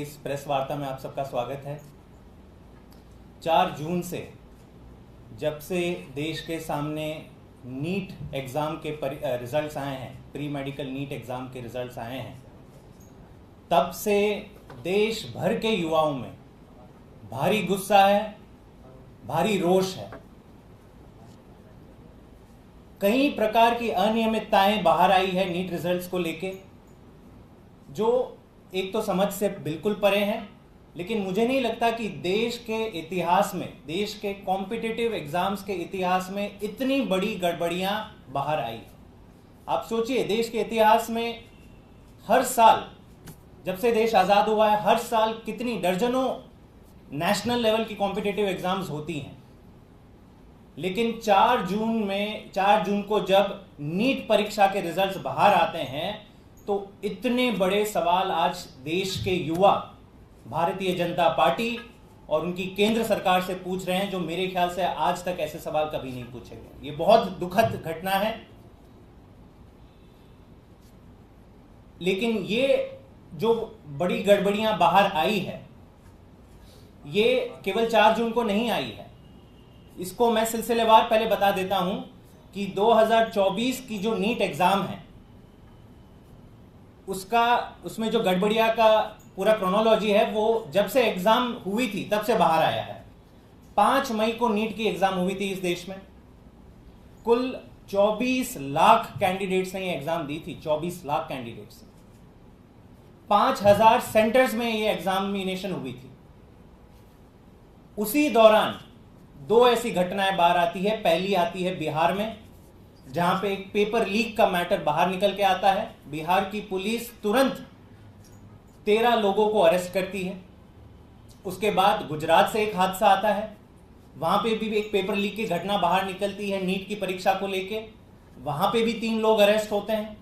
की इस प्रेस वार्ता में आप सबका स्वागत है। 4 जून से जब से देश के सामने नीट एग्ज़ाम के रिज़ल्ट्स आए हैं, प्री मेडिकल नीट एग्ज़ाम के रिज़ल्ट्स आए हैं, तब से देश भर के युवाओं में भारी गुस्सा है, भारी रोष है। कई प्रकार की अनियमितताएं बाहर आई है नीट रिजल्ट्स को लेके, जो एक तो समझ से बिल्कुल परे हैं, लेकिन मुझे नहीं लगता कि देश के इतिहास में, देश के कॉम्पिटिटिव एग्जाम्स के इतिहास में इतनी बड़ी गड़बड़ियां बाहर आई। आप सोचिए, देश के इतिहास में हर साल, जब से देश आज़ाद हुआ है, हर साल कितनी दर्जनों नेशनल लेवल की कॉम्पिटिटिव एग्जाम्स होती हैं, लेकिन 4 जून को जब नीट परीक्षा के रिजल्ट्स बाहर आते हैं तो इतने बड़े सवाल आज देश के युवा भारतीय जनता पार्टी और उनकी केंद्र सरकार से पूछ रहे हैं, जो मेरे ख्याल से आज तक ऐसे सवाल कभी नहीं पूछे गए। ये बहुत दुखद घटना है। लेकिन ये जो बड़ी गड़बड़ियां बाहर आई है, ये केवल 4 जून को नहीं आई है। इसको मैं सिलसिलेवार पहले बता देता हूं कि 2024 की जो नीट एग्जाम है, उसमें जो गड़बड़िया का पूरा क्रोनोलॉजी है, वो जब से एग्जाम हुई थी तब से बाहर आया है। 5 मई को नीट की एग्जाम हुई थी इस देश में। कुल 24 लाख कैंडिडेट्स ने ये एग्जाम दी थी। 24 लाख कैंडिडेट्स, 5000 सेंटर्स में ये एग्जामिनेशन हुई थी। उसी दौरान 2 ऐसी घटनाएं बाहर आती है। पहली आती है बिहार में, जहां पे एक पेपर लीक का मैटर बाहर निकल के आता है। बिहार की पुलिस तुरंत 13 लोगों को अरेस्ट करती है। उसके बाद गुजरात से एक हादसा आता है, वहां पे भी एक पेपर लीक की घटना बाहर निकलती है नीट की परीक्षा को लेके। वहां पे भी 3 लोग अरेस्ट होते हैं।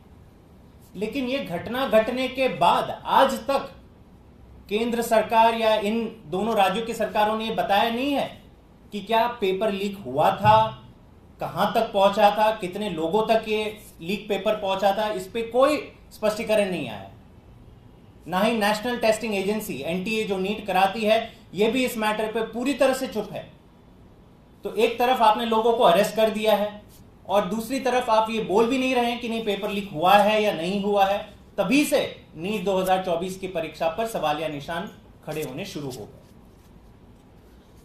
लेकिन ये घटना घटने के बाद आज तक केंद्र सरकार या इन दोनों राज्यों की सरकारों ने बताया नहीं है कि क्या पेपर लीक हुआ था, कहां तक पहुंचा था, कितने लोगों तक ये लीक पेपर पहुंचा था। इस पे कोई स्पष्टीकरण नहीं आया। ना ही नेशनल टेस्टिंग एजेंसी एनटीए जो नीट कराती है, ये भी इस मैटर पे पूरी तरह से चुप है। तो एक तरफ आपने लोगों को अरेस्ट कर दिया है और दूसरी तरफ आप ये बोल भी नहीं रहे हैं कि नहीं पेपर लीक हुआ है या नहीं हुआ है। तभी से नीट 2024 की परीक्षा पर सवालिया निशान खड़े होने शुरू हो गए।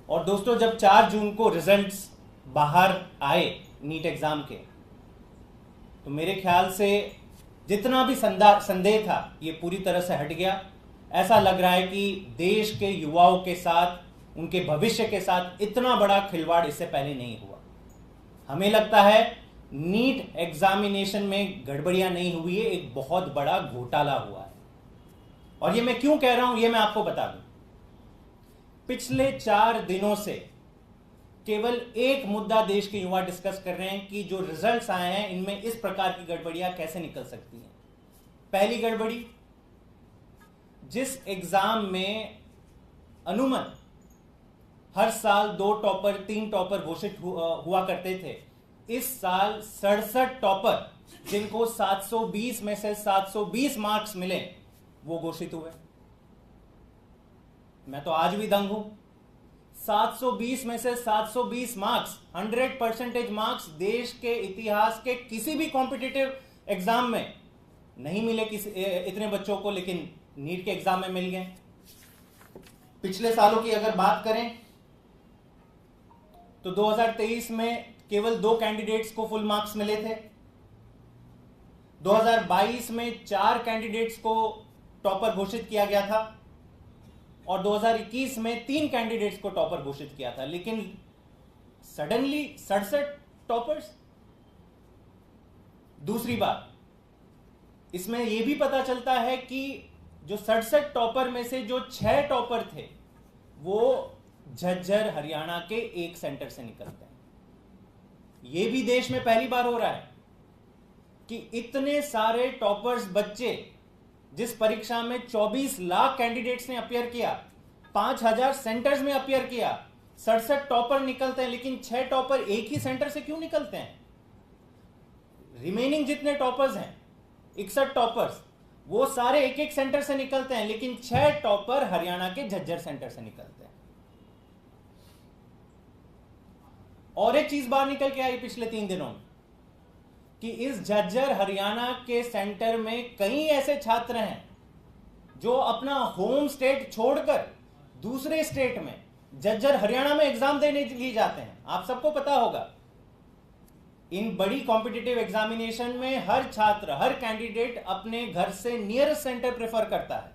और दोस्तों, जब 4 जून को रिजल्ट्स बाहर आए नीट एग्जाम के, तो मेरे ख्याल से जितना भी संदेह था, ये पूरी तरह से हट गया। ऐसा लग रहा है कि देश के युवाओं के साथ, उनके भविष्य के साथ इतना बड़ा खिलवाड़ इससे पहले नहीं हुआ। हमें लगता है नीट एग्जामिनेशन में गड़बड़ियां नहीं हुई है, एक बहुत बड़ा घोटाला हुआ है। और ये मैं क्यों कह रहा हूं, ये मैं आपको बता दूं। पिछले 4 दिनों से केवल एक मुद्दा देश के युवा डिस्कस कर रहे हैं कि जो रिजल्ट्स आए हैं, इनमें इस प्रकार की गड़बड़ियां कैसे निकल सकती हैं। पहली गड़बड़ी, जिस एग्जाम में अमूमन हर साल 2 टॉपर 3 टॉपर घोषित हुआ करते थे, इस साल 67 टॉपर, जिनको 720 में से 720 मार्क्स मिले, वो घोषित हुए। मैं तो आज भी दंग हूं। 720 में से 720 मार्क्स, 100% मार्क्स देश के इतिहास के किसी भी कॉम्पिटिटिव एग्जाम में नहीं मिले इतने बच्चों को, लेकिन नीट के एग्जाम में मिल गए। पिछले सालों की अगर बात करें तो 2023 में केवल 2 कैंडिडेट्स को फुल मार्क्स मिले थे। 2022 में 4 कैंडिडेट्स को टॉपर घोषित किया गया था और 2021 में 3 कैंडिडेट्स को टॉपर घोषित किया था। लेकिन सडनली 67 टॉपर्स। दूसरी बात, इसमें यह भी पता चलता है कि जो 67 टॉपर में से जो 6 टॉपर थे, वो झज्जर हरियाणा के एक सेंटर से निकलते हैं। यह भी देश में पहली बार हो रहा है कि इतने सारे टॉपर्स बच्चे, जिस परीक्षा में 24 लाख कैंडिडेट्स ने अपियर किया, 5000 सेंटर्स में अपियर किया, 67 टॉपर निकलते हैं। लेकिन 6 टॉपर एक ही सेंटर से क्यों निकलते हैं? रिमेनिंग जितने टॉपर्स हैं, 61 टॉपर्स, वो सारे एक एक सेंटर से निकलते हैं, लेकिन 6 टॉपर हरियाणा के झज्जर सेंटर से निकलते हैं। और एक चीज बाहर निकल के आई पिछले 3 दिनों में कि इस झज्जर हरियाणा के सेंटर में कई ऐसे छात्र हैं जो अपना होम स्टेट छोड़कर दूसरे स्टेट में झज्जर हरियाणा में एग्जाम देने के लिए जाते हैं। आप सबको पता होगा, इन बड़ी कॉम्पिटिटिव एग्जामिनेशन में हर छात्र, हर कैंडिडेट अपने घर से नियरेस्ट सेंटर प्रेफर करता है।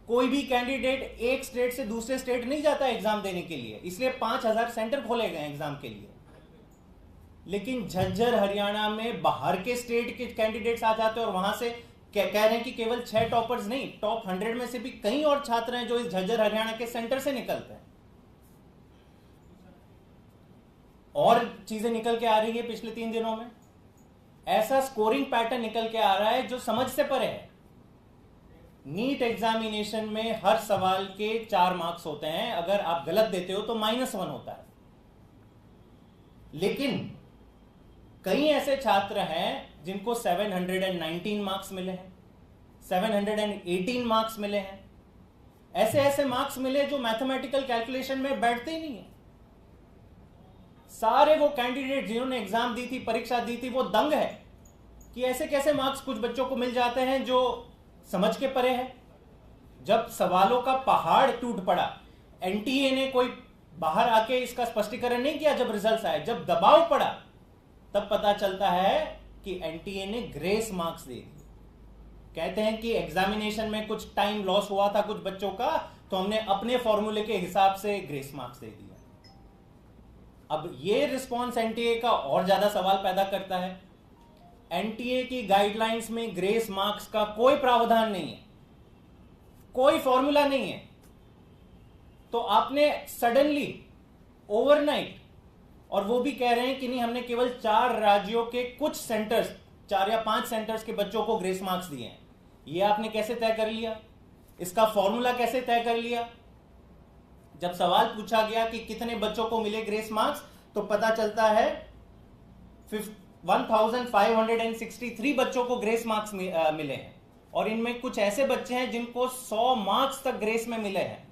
कोई भी कैंडिडेट एक स्टेट से दूसरे स्टेट नहीं जाता एग्जाम देने के लिए, इसलिए 5000 सेंटर खोले गए एग्जाम के लिए। लेकिन झज्जर हरियाणा में बाहर के स्टेट के कैंडिडेट्स आ जाते हैं और वहां से कह रहे हैं कि केवल 6 टॉपर्स नहीं, टॉप 100 में से भी कई और छात्र हैं जो इस झज्जर हरियाणा के सेंटर से निकलते हैं। और चीजें निकल के आ रही है पिछले 3 दिनों में, ऐसा स्कोरिंग पैटर्न निकल के आ रहा है जो समझ से परे है। नीट एग्जामिनेशन में हर सवाल के 4 मार्क्स होते हैं, अगर आप गलत देते हो तो -1 होता है। लेकिन कई ऐसे छात्र हैं जिनको 719 मार्क्स मिले हैं, 718 मार्क्स मिले हैं। ऐसे ऐसे मार्क्स मिले जो मैथमेटिकल कैलकुलेशन में बैठते ही नहीं है। सारे वो कैंडिडेट जिन्होंने एग्जाम दी थी, परीक्षा दी थी, वो दंग है कि ऐसे कैसे मार्क्स कुछ बच्चों को मिल जाते हैं जो समझ के परे है। जब सवालों का पहाड़ टूट पड़ा, एनटीए ने कोई बाहर आके इसका स्पष्टीकरण नहीं किया। जब रिजल्ट्स आए, जब दबाव पड़ा, तब पता चलता है कि एनटीए ने ग्रेस मार्क्स दे दिए। कहते हैं कि एग्जामिनेशन में कुछ टाइम लॉस हुआ था कुछ बच्चों का, तो हमने अपने फॉर्मूले के हिसाब से ग्रेस मार्क्स दे दिए। अब ये रिस्पॉन्स एनटीए का और ज्यादा सवाल पैदा करता है। एनटीए की गाइडलाइंस में ग्रेस मार्क्स का कोई प्रावधान नहीं है, कोई फॉर्मूला नहीं है। तो आपने सडनली ओवरनाइट, और वो भी कह रहे हैं कि नहीं, हमने केवल 4 राज्यों के कुछ सेंटर्स, 4 या 5 सेंटर्स के बच्चों को ग्रेस मार्क्स दिए हैं। ये आपने कैसे तय कर लिया? इसका फॉर्मूला कैसे तय कर लिया? जब सवाल पूछा गया कि कितने बच्चों को मिले ग्रेस मार्क्स, तो पता चलता है 1563 बच्चों को ग्रेस मार्क्स मिले हैं। और इनमें कुछ ऐसे बच्चे हैं जिनको 100 मार्क्स तक ग्रेस में मिले हैं।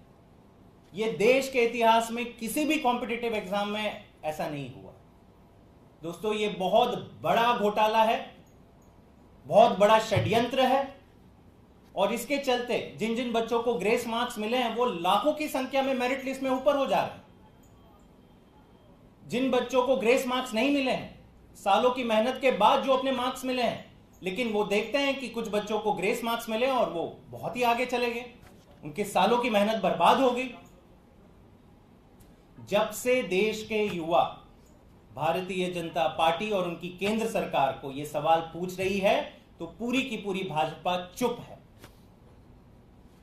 यह देश के इतिहास में किसी भी कॉम्पिटिटिव एग्जाम में ऐसा नहीं हुआ। दोस्तों, यह बहुत बड़ा घोटाला है, बहुत बड़ा षड्यंत्र है। और इसके चलते जिन जिन बच्चों को ग्रेस मार्क्स मिले हैं वो लाखों की संख्या में मेरिट लिस्ट में ऊपर हो जा रहे हैं। जिन बच्चों को ग्रेस मार्क्स नहीं मिले हैं, सालों की मेहनत के बाद जो अपने मार्क्स मिले हैं, लेकिन वो देखते हैं कि कुछ बच्चों को ग्रेस मार्क्स मिले और वो बहुत ही आगे चले गए, उनके सालों की मेहनत बर्बाद हो गई। जब से देश के युवा भारतीय जनता पार्टी और उनकी केंद्र सरकार को यह सवाल पूछ रही है, तो पूरी की पूरी भाजपा चुप है।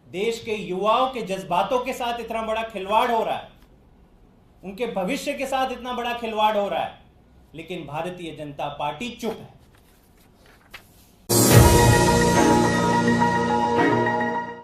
देश के युवाओं के जज्बातों के साथ इतना बड़ा खिलवाड़ हो रहा है, उनके भविष्य के साथ इतना बड़ा खिलवाड़ हो रहा है, लेकिन भारतीय जनता पार्टी चुप है।